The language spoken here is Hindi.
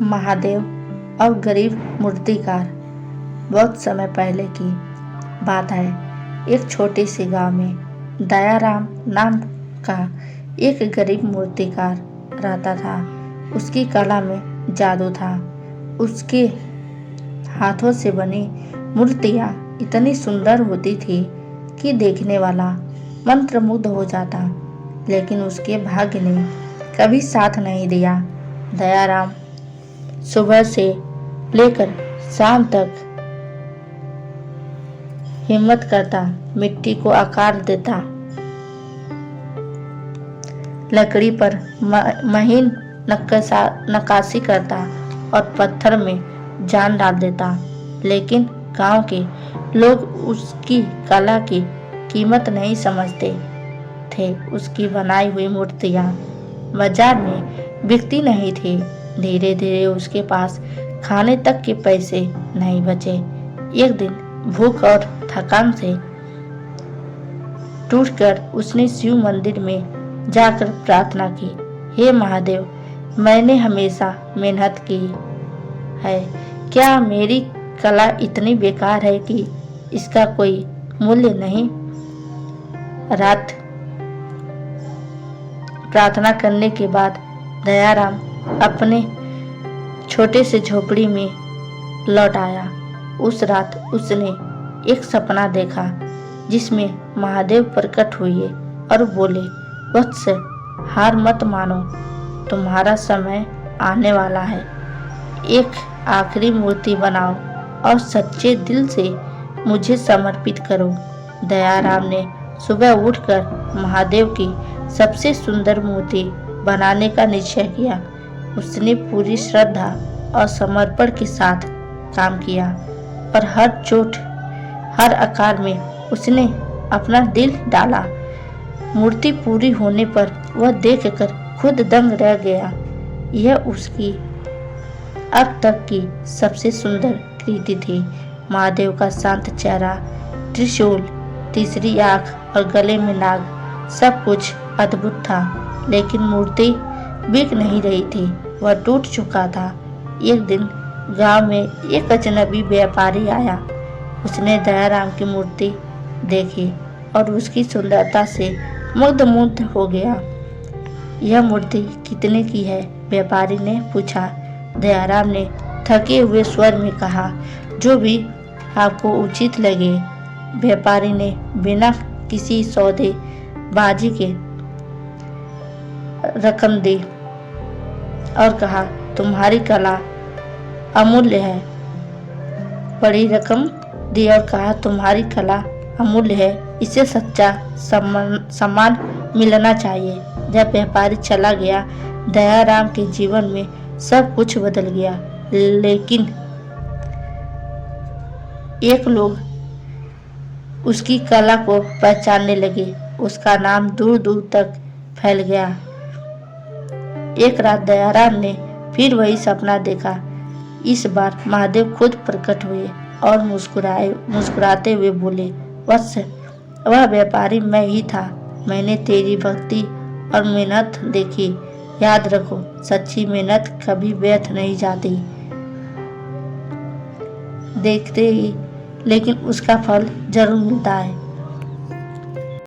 महादेव और गरीब मूर्तिकार। बहुत समय पहले की बात है। एक छोटे से गांव में दयाराम नाम का एक गरीब मूर्तिकार रहता था। उसकी कला में जादू था। उसके हाथों से बनी मूर्तियां इतनी सुंदर होती थी कि देखने वाला मंत्रमुग्ध हो जाता। लेकिन उसके भाग्य ने कभी साथ नहीं दिया। दयाराम सुबह से लेकर शाम तक हिम्मत करता, मिट्टी को आकार देता, लकड़ी पर महीन नक्काशी करता और पत्थर में जान डाल देता। लेकिन गांव के लोग उसकी कला की कीमत नहीं समझते थे। उसकी बनाई हुई मूर्तियां बाजार में बिकती नहीं थी। धीरे धीरे उसके पास खाने तक के पैसे नहीं बचे। एक दिन भूख और थकान से टूटकर उसने शिव मंदिर में जाकर प्रार्थना की, हे महादेव, मैंने हमेशा मेहनत की है। क्या मेरी कला इतनी बेकार है कि इसका कोई मूल्य नहीं? रात प्रार्थना करने के बाद दयाराम अपने छोटे से झोपड़ी में लौट आया। उस रात उसने एक सपना देखा जिसमें महादेव प्रकट हुए और बोले, वत्स, हार मत मानो, तुम्हारा समय आने वाला है। एक आखिरी मूर्ति बनाओ और सच्चे दिल से मुझे समर्पित करो। दयाराम ने सुबह उठकर महादेव की सबसे सुंदर मूर्ति बनाने का निश्चय किया। उसने पूरी श्रद्धा और समर्पण के साथ काम किया और हर चोट, हर आकार में उसने अपना दिल डाला। मूर्ति पूरी होने पर वह देखकर खुद दंग रह गया। यह उसकी अब तक की सबसे सुंदर कृति थी। महादेव का शांत चेहरा, त्रिशूल, तीसरी आंख और गले में नाग, सब कुछ अद्भुत था। लेकिन मूर्ति बिक नहीं रही थी, वह टूट चुका था। एक दिन गांव में एक अजनबी व्यापारी आया। उसने दयाराम की मूर्ति देखी और उसकी सुंदरता से मुग्ध हो गया। यह मूर्ति कितने की है? व्यापारी ने पूछा। दयाराम ने थके हुए स्वर में कहा, जो भी आपको उचित लगे। व्यापारी ने बिना किसी सौदेबाजी के रकम दी और कहा, तुम्हारी कला अमूल्य है। बड़ी रकम दी और कहा, तुम्हारी कला अमूल्य है, इसे सच्चा सम्मान मिलना चाहिए। जब व्यापारी चला गया, दयाराम के जीवन में सब कुछ बदल गया। लेकिन एक लोग उसकी कला को पहचानने लगे। उसका नाम दूर दूर तक फैल गया। एक रात दयाराम ने फिर वही सपना देखा। इस बार महादेव खुद प्रकट हुए और मुस्कुराते हुए बोले, वत्स, वह व्यापारी मैं ही था। मैंने तेरी भक्ति और मेहनत देखी। याद रखो, सच्ची मेहनत कभी व्यर्थ नहीं जाती। देखते ही लेकिन उसका फल जरूर मिलता है।